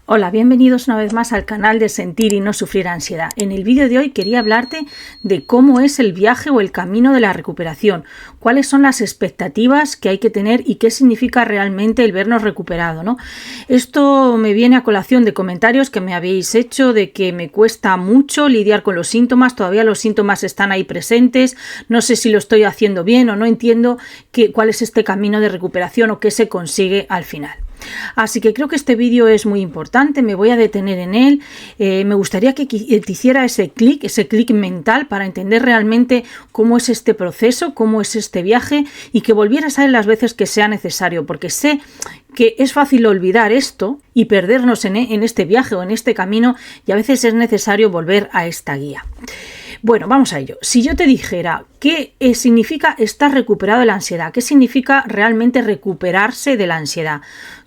Hola, bienvenidos una vez más al canal de Sentir y no sufrir ansiedad. En el vídeo de hoy quería hablarte de cómo es el viaje o el camino de la recuperación, cuáles son las expectativas que hay que tener y qué significa realmente el vernos recuperado, ¿no? Esto me viene a colación de comentarios que me habéis hecho de que me cuesta mucho lidiar con los síntomas, todavía los síntomas están ahí presentes, no sé si lo estoy haciendo bien o no entiendo cuál es este camino de recuperación o qué se consigue al final. Así que creo que este vídeo es muy importante, me voy a detener en él, me gustaría que te hiciera ese clic mental para entender realmente cómo es este proceso, cómo es este viaje y que volvieras a él las veces que sea necesario, porque sé que es fácil olvidar esto y perdernos en este viaje o en este camino y a veces es necesario volver a esta guía. Bueno, vamos a ello. Si yo te dijera qué significa estar recuperado de la ansiedad, qué significa realmente recuperarse de la ansiedad,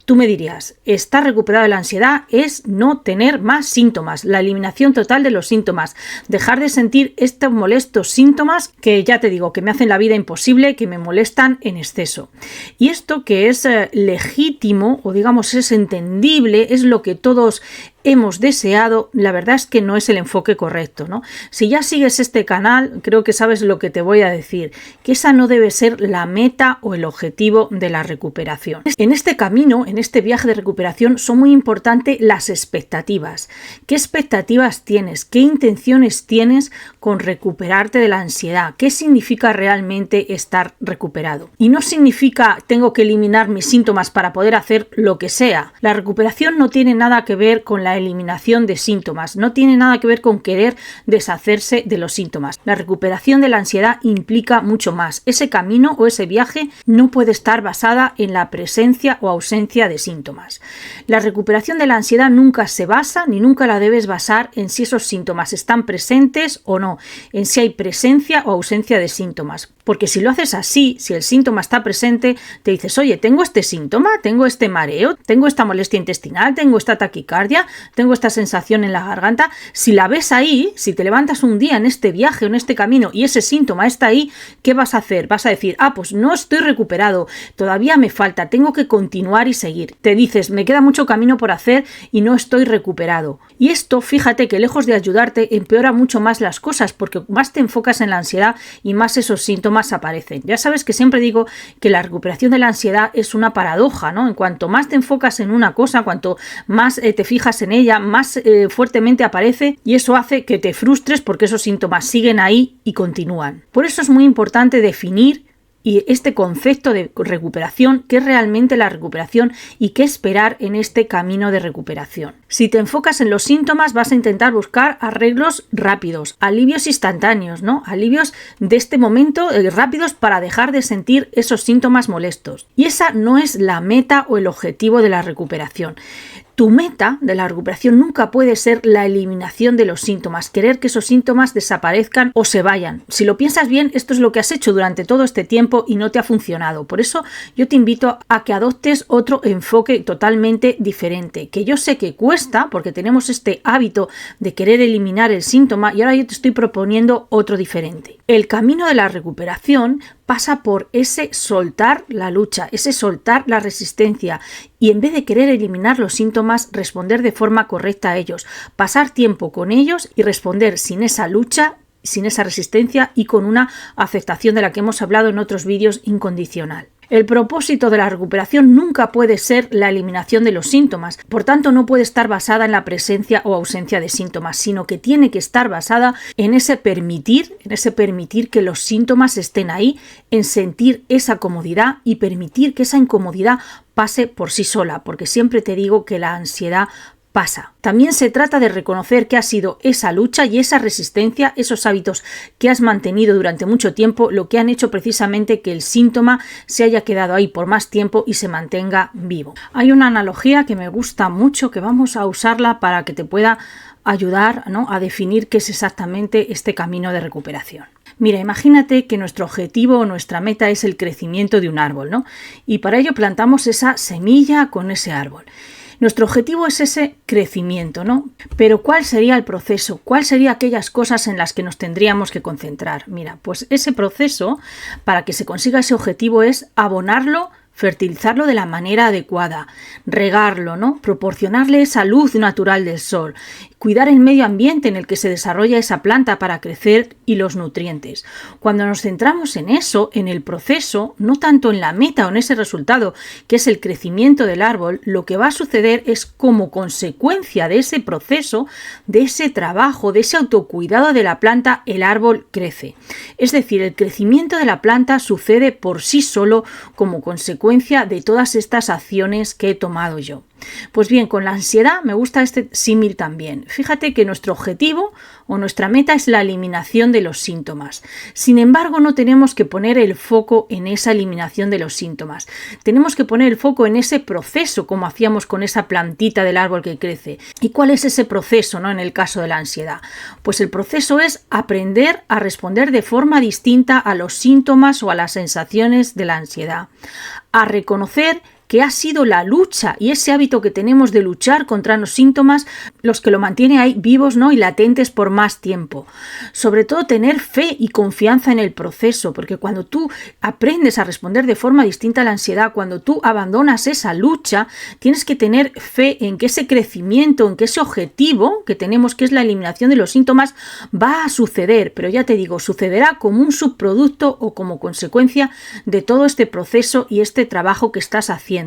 tú me dirías, estar recuperado de la ansiedad es no tener más síntomas, la eliminación total de los síntomas, dejar de sentir estos molestos síntomas que ya te digo, que me hacen la vida imposible, que me molestan en exceso. Y esto que es legítimo o digamos es entendible, es lo que todos hemos deseado, la verdad es que no es el enfoque correcto, ¿no? Si ya sigues este canal, creo que sabes lo que te voy a decir, que esa no debe ser la meta o el objetivo de la recuperación. En este camino, en este viaje de recuperación, son muy importantes las expectativas. ¿Qué expectativas tienes? ¿Qué intenciones tienes con recuperarte de la ansiedad? ¿Qué significa realmente estar recuperado? Y no significa tengo que eliminar mis síntomas para poder hacer lo que sea. La recuperación no tiene nada que ver con la eliminación de síntomas, no tiene nada que ver con querer deshacerse de los síntomas. La recuperación de la ansiedad implica mucho más. Ese camino o ese viaje no puede estar basada en la presencia o ausencia de síntomas. La recuperación de la ansiedad nunca se basa ni nunca la debes basar en si esos síntomas están presentes o no, en si hay presencia o ausencia de síntomas. Porque si lo haces así, si el síntoma está presente, te dices, oye, tengo este síntoma, tengo este mareo, tengo esta molestia intestinal, tengo esta taquicardia, tengo esta sensación en la garganta. Si la ves ahí, si te levantas un día en este viaje o en este camino y ese síntoma está ahí, ¿qué vas a hacer? Vas a decir, pues no estoy recuperado, todavía me falta, tengo que continuar y seguir. Te dices, me queda mucho camino por hacer y no estoy recuperado. Y esto, fíjate que lejos de ayudarte, empeora mucho más las cosas porque más te enfocas en la ansiedad y más esos síntomas aparecen. Ya sabes que siempre digo que la recuperación de la ansiedad es una paradoja, ¿no? En cuanto más te enfocas en una cosa, cuanto más te fijas en ella, más fuertemente aparece y eso hace que te frustres porque esos síntomas siguen ahí y continúan. Por eso es muy importante definir y este concepto de recuperación, qué es realmente la recuperación y qué esperar en este camino de recuperación. Si te enfocas en los síntomas, vas a intentar buscar arreglos rápidos, alivios instantáneos, ¿no? Alivios de este momento rápidos para dejar de sentir esos síntomas molestos. Y esa no es la meta o el objetivo de la recuperación. Tu meta de la recuperación nunca puede ser la eliminación de los síntomas, querer que esos síntomas desaparezcan o se vayan. Si lo piensas bien, esto es lo que has hecho durante todo este tiempo y no te ha funcionado. Por eso yo te invito a que adoptes otro enfoque totalmente diferente, que yo sé que cuesta porque tenemos este hábito de querer eliminar el síntoma y ahora yo te estoy proponiendo otro diferente. El camino de la recuperación pasa por ese soltar la lucha, ese soltar la resistencia y en vez de querer eliminar los síntomas, responder de forma correcta a ellos, pasar tiempo con ellos y responder sin esa lucha, sin esa resistencia y con una aceptación de la que hemos hablado en otros vídeos incondicional. El propósito de la recuperación nunca puede ser la eliminación de los síntomas, por tanto no puede estar basada en la presencia o ausencia de síntomas, sino que tiene que estar basada en ese permitir que los síntomas estén ahí, en sentir esa comodidad y permitir que esa incomodidad pase por sí sola, porque siempre te digo que la ansiedad pasa. También se trata de reconocer que ha sido esa lucha y esa resistencia, esos hábitos que has mantenido durante mucho tiempo, lo que han hecho precisamente que el síntoma se haya quedado ahí por más tiempo y se mantenga vivo. Hay una analogía que me gusta mucho, que vamos a usarla para que te pueda ayudar, ¿no?, a definir qué es exactamente este camino de recuperación. Mira, imagínate que nuestro objetivo o nuestra meta es el crecimiento de un árbol, ¿no? Y para ello plantamos esa semilla con ese árbol. Nuestro objetivo es ese crecimiento, ¿no? Pero ¿cuál sería el proceso? ¿Cuáles serían aquellas cosas en las que nos tendríamos que concentrar? Mira, pues ese proceso, para que se consiga ese objetivo, es abonarlo fertilizarlo de la manera adecuada, regarlo, ¿no? Proporcionarle esa luz natural del sol, cuidar el medio ambiente en el que se desarrolla esa planta para crecer y los nutrientes. Cuando nos centramos en eso, en el proceso, no tanto en la meta o en ese resultado, que es el crecimiento del árbol, lo que va a suceder es como consecuencia de ese proceso, de ese trabajo, de ese autocuidado de la planta, el árbol crece. Es decir, el crecimiento de la planta sucede por sí solo como consecuencia de todas estas acciones que he tomado yo. Pues bien, con la ansiedad me gusta este símil también. Fíjate que nuestro objetivo o nuestra meta es la eliminación de los síntomas. Sin embargo, no tenemos que poner el foco en esa eliminación de los síntomas. Tenemos que poner el foco en ese proceso, como hacíamos con esa plantita del árbol que crece. ¿Y cuál es ese proceso, ¿no? En el caso de la ansiedad? Pues el proceso es aprender a responder de forma distinta a los síntomas o a las sensaciones de la ansiedad. A reconocer que ha sido la lucha y ese hábito que tenemos de luchar contra los síntomas los que lo mantiene ahí vivos, ¿no? Y latentes por más tiempo. Sobre todo tener fe y confianza en el proceso, porque cuando tú aprendes a responder de forma distinta a la ansiedad, cuando tú abandonas esa lucha, tienes que tener fe en que ese crecimiento, en que ese objetivo que tenemos, que es la eliminación de los síntomas, va a suceder, pero ya te digo, sucederá como un subproducto o como consecuencia de todo este proceso y este trabajo que estás haciendo.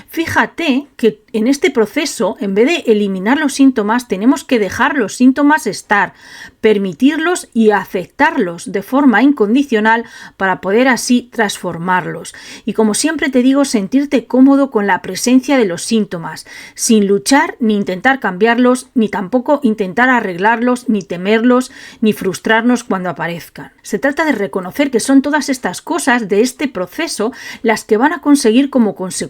Fíjate que en este proceso, en vez de eliminar los síntomas, tenemos que dejar los síntomas estar, permitirlos y aceptarlos de forma incondicional para poder así transformarlos. Y como siempre te digo, sentirte cómodo con la presencia de los síntomas, sin luchar ni intentar cambiarlos, ni tampoco intentar arreglarlos, ni temerlos, ni frustrarnos cuando aparezcan. Se trata de reconocer que son todas estas cosas de este proceso las que van a conseguir como consecuencia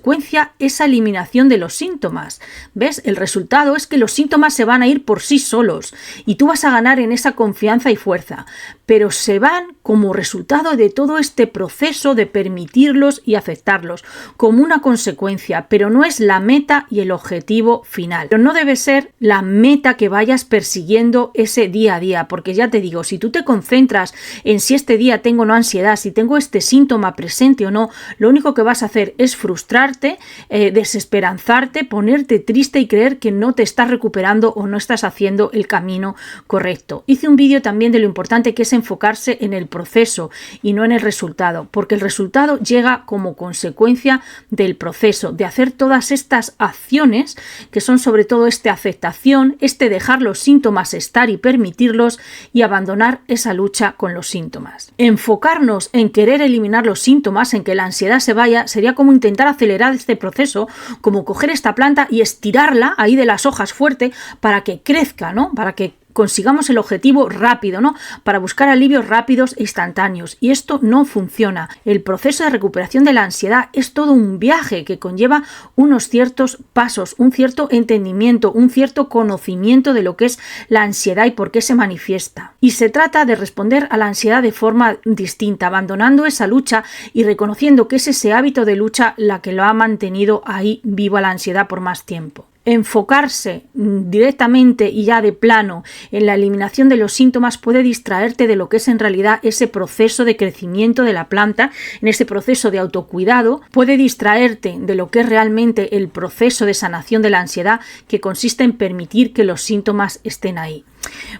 esa eliminación de los síntomas. ¿Ves? El resultado es que los síntomas se van a ir por sí solos y tú vas a ganar en esa confianza y fuerza, pero se van como resultado de todo este proceso de permitirlos y aceptarlos, como una consecuencia, pero no es la meta y el objetivo final. Pero no debe ser la meta que vayas persiguiendo ese día a día, porque ya te digo, si tú te concentras en si este día tengo o no ansiedad, si tengo este síntoma presente o no, lo único que vas a hacer es frustrarte, desesperanzarte, ponerte triste y creer que no te estás recuperando o no estás haciendo el camino correcto. Hice un vídeo también de lo importante que es enfocarse en el proceso y no en el resultado, porque el resultado llega como consecuencia del proceso, de hacer todas estas acciones que son sobre todo esta aceptación, este dejar los síntomas estar y permitirlos y abandonar esa lucha con los síntomas. Enfocarnos en querer eliminar los síntomas, en que la ansiedad se vaya, sería como intentar acelerar este proceso, como coger esta planta y estirarla ahí de las hojas fuerte para que crezca, ¿no? Para que consigamos el objetivo rápido, ¿no? Para buscar alivios rápidos e instantáneos. Y esto no funciona. El proceso de recuperación de la ansiedad es todo un viaje que conlleva unos ciertos pasos, un cierto entendimiento, un cierto conocimiento de lo que es la ansiedad y por qué se manifiesta. Y se trata de responder a la ansiedad de forma distinta, abandonando esa lucha y reconociendo que es ese hábito de lucha la que lo ha mantenido ahí viva la ansiedad por más tiempo. Enfocarse directamente y ya de plano en la eliminación de los síntomas puede distraerte de lo que es en realidad ese proceso de crecimiento de la planta, en ese proceso de autocuidado, puede distraerte de lo que es realmente el proceso de sanación de la ansiedad, que consiste en permitir que los síntomas estén ahí.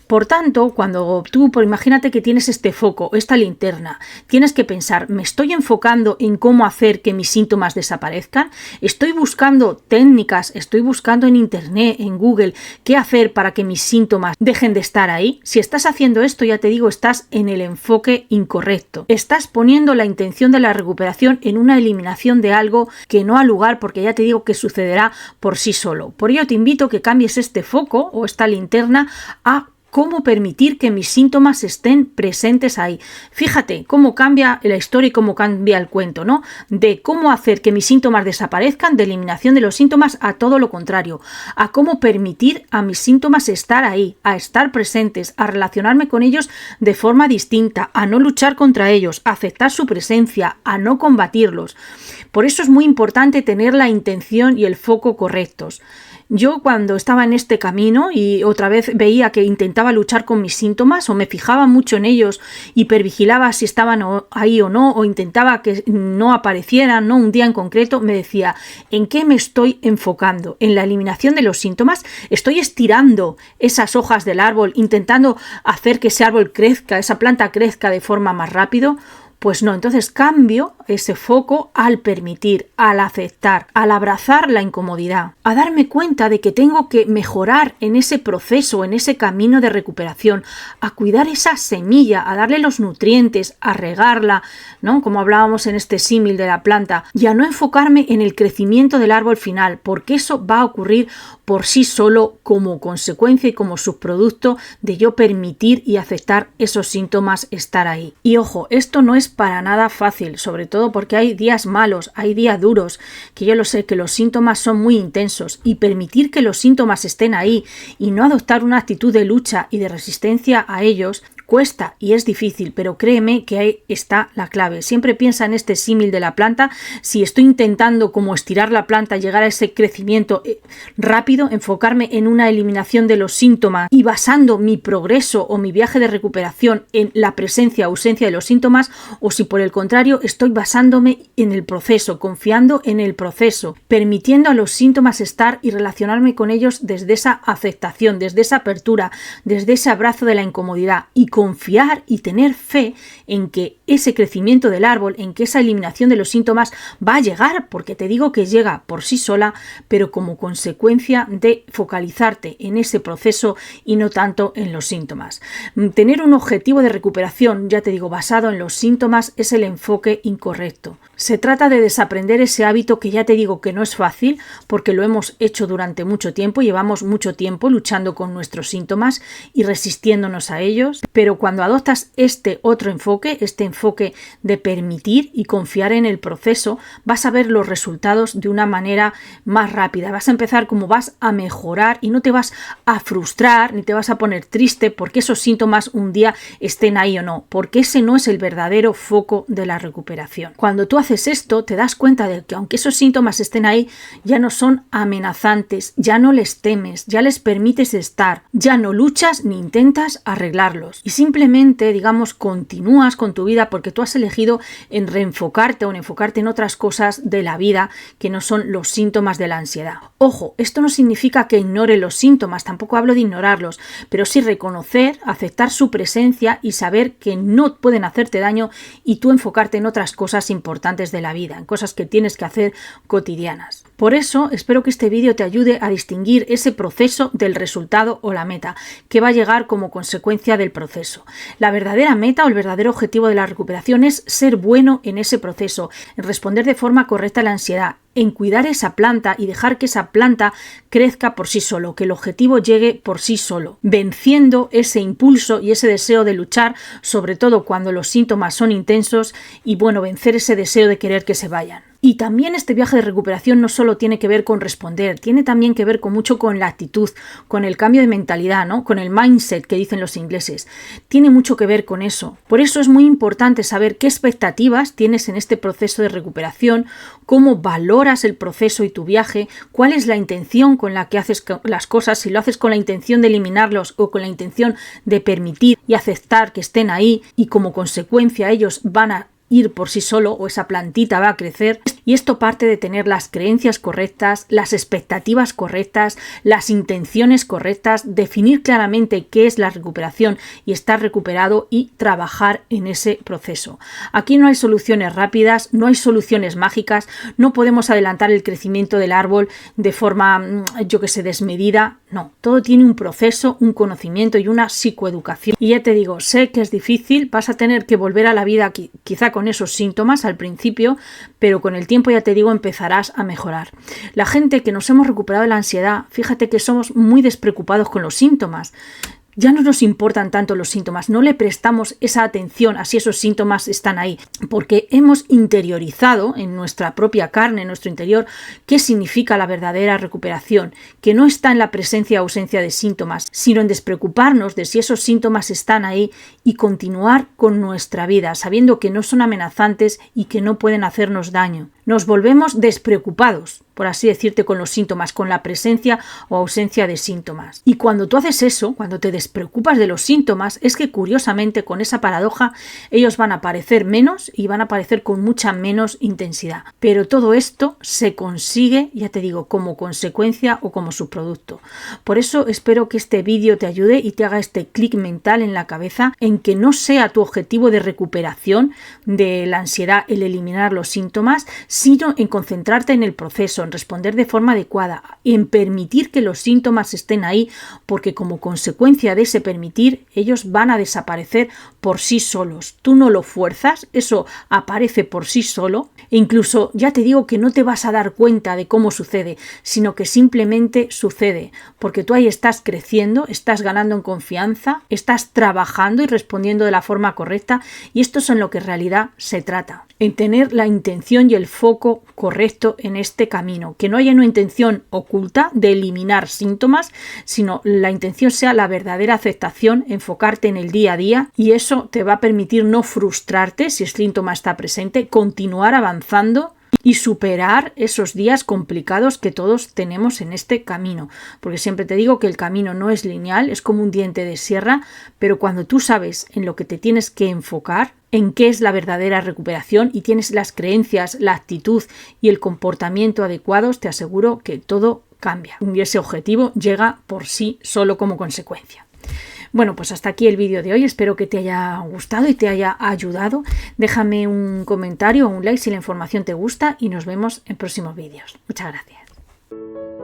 Por tanto, cuando tú, imagínate que tienes este foco, esta linterna, tienes que pensar, ¿me estoy enfocando en cómo hacer que mis síntomas desaparezcan? ¿Estoy buscando técnicas? ¿Estoy buscando en internet, en Google, qué hacer para que mis síntomas dejen de estar ahí? Si estás haciendo esto, ya te digo, estás en el enfoque incorrecto. Estás poniendo la intención de la recuperación en una eliminación de algo que no ha lugar, porque ya te digo que sucederá por sí solo. Por ello te invito a que cambies este foco o esta linterna a cómo permitir que mis síntomas estén presentes ahí. Fíjate cómo cambia la historia y cómo cambia el cuento, ¿no? De cómo hacer que mis síntomas desaparezcan, de eliminación de los síntomas, a todo lo contrario, a cómo permitir a mis síntomas estar ahí, a estar presentes, a relacionarme con ellos de forma distinta, a no luchar contra ellos, a aceptar su presencia, a no combatirlos. Por eso es muy importante tener la intención y el foco correctos. Yo cuando estaba en este camino y otra vez veía que intentaba luchar con mis síntomas o me fijaba mucho en ellos, hipervigilaba si estaban ahí o no, o intentaba que no aparecieran, ¿no? Un día en concreto, me decía, ¿en qué me estoy enfocando? ¿En la eliminación de los síntomas? ¿Estoy estirando esas hojas del árbol, intentando hacer que ese árbol crezca, esa planta crezca de forma más rápido? Pues no, entonces cambio ese foco al permitir, al aceptar, al abrazar la incomodidad, a darme cuenta de que tengo que mejorar en ese proceso, en ese camino de recuperación, a cuidar esa semilla, a darle los nutrientes, a regarla, ¿no? Como hablábamos en este símil de la planta, y a no enfocarme en el crecimiento del árbol final, porque eso va a ocurrir por sí solo como consecuencia y como subproducto de yo permitir y aceptar esos síntomas estar ahí. Y ojo, esto no es para nada fácil, sobre todo porque hay días malos, hay días duros, que yo lo sé, que los síntomas son muy intensos, y permitir que los síntomas estén ahí y no adoptar una actitud de lucha y de resistencia a ellos cuesta y es difícil, pero créeme que ahí está la clave. Siempre piensa en este símil de la planta. Si estoy intentando como estirar la planta, llegar a ese crecimiento rápido, enfocarme en una eliminación de los síntomas y basando mi progreso o mi viaje de recuperación en la presencia o ausencia de los síntomas, o si por el contrario estoy basándome en el proceso, confiando en el proceso, permitiendo a los síntomas estar y relacionarme con ellos desde esa aceptación, desde esa apertura, desde ese abrazo de la incomodidad, y confiar y tener fe en que ese crecimiento del árbol, en que esa eliminación de los síntomas va a llegar, porque te digo que llega por sí sola, pero como consecuencia de focalizarte en ese proceso y no tanto en los síntomas. Tener un objetivo de recuperación, ya te digo, basado en los síntomas es el enfoque incorrecto. Se trata de desaprender ese hábito que ya te digo que no es fácil, porque lo hemos hecho durante mucho tiempo, llevamos mucho tiempo luchando con nuestros síntomas y resistiéndonos a ellos, pero cuando adoptas este otro enfoque, este enfoque de permitir y confiar en el proceso, vas a ver los resultados de una manera más rápida. Vas a empezar como vas a mejorar y no te vas a frustrar ni te vas a poner triste porque esos síntomas un día estén ahí o no, porque ese no es el verdadero foco de la recuperación. Cuando tú haces esto, te das cuenta de que aunque esos síntomas estén ahí, ya no son amenazantes, ya no les temes, ya les permites estar, ya no luchas ni intentas arreglarlos. Y simplemente, digamos, continúas con tu vida porque tú has elegido en reenfocarte o en enfocarte en otras cosas de la vida que no son los síntomas de la ansiedad. Ojo, esto no significa que ignore los síntomas, tampoco hablo de ignorarlos, pero sí reconocer, aceptar su presencia y saber que no pueden hacerte daño y tú enfocarte en otras cosas importantes de la vida, en cosas que tienes que hacer cotidianas. Por eso, espero que este vídeo te ayude a distinguir ese proceso del resultado o la meta, que va a llegar como consecuencia del proceso. La verdadera meta o el verdadero objetivo de la recuperación es ser bueno en ese proceso, en responder de forma correcta a la ansiedad, en cuidar esa planta y dejar que esa planta crezca por sí solo, que el objetivo llegue por sí solo, venciendo ese impulso y ese deseo de luchar, sobre todo cuando los síntomas son intensos, y bueno, vencer ese deseo de querer que se vayan. Y también este viaje de recuperación no solo tiene que ver con responder, tiene también que ver mucho con la actitud, con el cambio de mentalidad, ¿no? Con el mindset que dicen los ingleses. Tiene mucho que ver con eso. Por eso es muy importante saber qué expectativas tienes en este proceso de recuperación, cómo valoras el proceso y tu viaje, cuál es la intención con la que haces las cosas, si lo haces con la intención de eliminarlos o con la intención de permitir y aceptar que estén ahí y como consecuencia ellos van a ir por sí solo o esa plantita va a crecer. Y esto parte de tener las creencias correctas, las expectativas correctas, las intenciones correctas, definir claramente qué es la recuperación y estar recuperado y trabajar en ese proceso. Aquí no hay soluciones rápidas, no hay soluciones mágicas, no podemos adelantar el crecimiento del árbol de forma, desmedida. No, todo tiene un proceso, un conocimiento y una psicoeducación. Y ya te digo, sé que es difícil, vas a tener que volver a la vida quizá con esos síntomas al principio, pero con el tiempo, ya te digo, empezarás a mejorar. La gente que nos hemos recuperado de la ansiedad, fíjate que somos muy despreocupados con los síntomas. ya no nos importan tanto los síntomas, no le prestamos esa atención a si esos síntomas están ahí, porque hemos interiorizado en nuestra propia carne, en nuestro interior, qué significa la verdadera recuperación, que no está en la presencia o ausencia de síntomas, sino en despreocuparnos de si esos síntomas están ahí y continuar con nuestra vida, sabiendo que no son amenazantes y que no pueden hacernos daño. Nos volvemos despreocupados, por así decirte, con los síntomas, con la presencia o ausencia de síntomas. Y cuando tú haces eso, cuando te despreocupas de los síntomas, es que curiosamente con esa paradoja ellos van a aparecer menos y van a aparecer con mucha menos intensidad. Pero todo esto se consigue, ya te digo, como consecuencia o como subproducto. Por eso espero que este vídeo te ayude y te haga este clic mental en la cabeza en que no sea tu objetivo de recuperación de la ansiedad el eliminar los síntomas, sino en concentrarte en el proceso, en responder de forma adecuada, en permitir que los síntomas estén ahí, porque como consecuencia de ese permitir, ellos van a desaparecer por sí solos. Tú no lo fuerzas, eso aparece por sí solo, e incluso ya te digo que no te vas a dar cuenta de cómo sucede, sino que simplemente sucede, porque tú ahí estás creciendo, estás ganando en confianza, estás trabajando y respondiendo de la forma correcta, y esto es en lo que en realidad se trata, en tener la intención y el foco correcto en este camino, que no haya una intención oculta de eliminar síntomas, sino la intención sea la verdadera aceptación, enfocarte en el día a día, y eso te va a permitir no frustrarte si el síntoma está presente, continuar avanzando y superar esos días complicados que todos tenemos en este camino, porque siempre te digo que el camino no es lineal, es como un diente de sierra, pero cuando tú sabes en lo que te tienes que enfocar, en qué es la verdadera recuperación y tienes las creencias, la actitud y el comportamiento adecuados, te aseguro que todo cambia y ese objetivo llega por sí solo como consecuencia. Bueno, pues hasta aquí el vídeo de hoy, espero que te haya gustado y te haya ayudado. Déjame un comentario o un like si la información te gusta y nos vemos en próximos vídeos. Muchas gracias.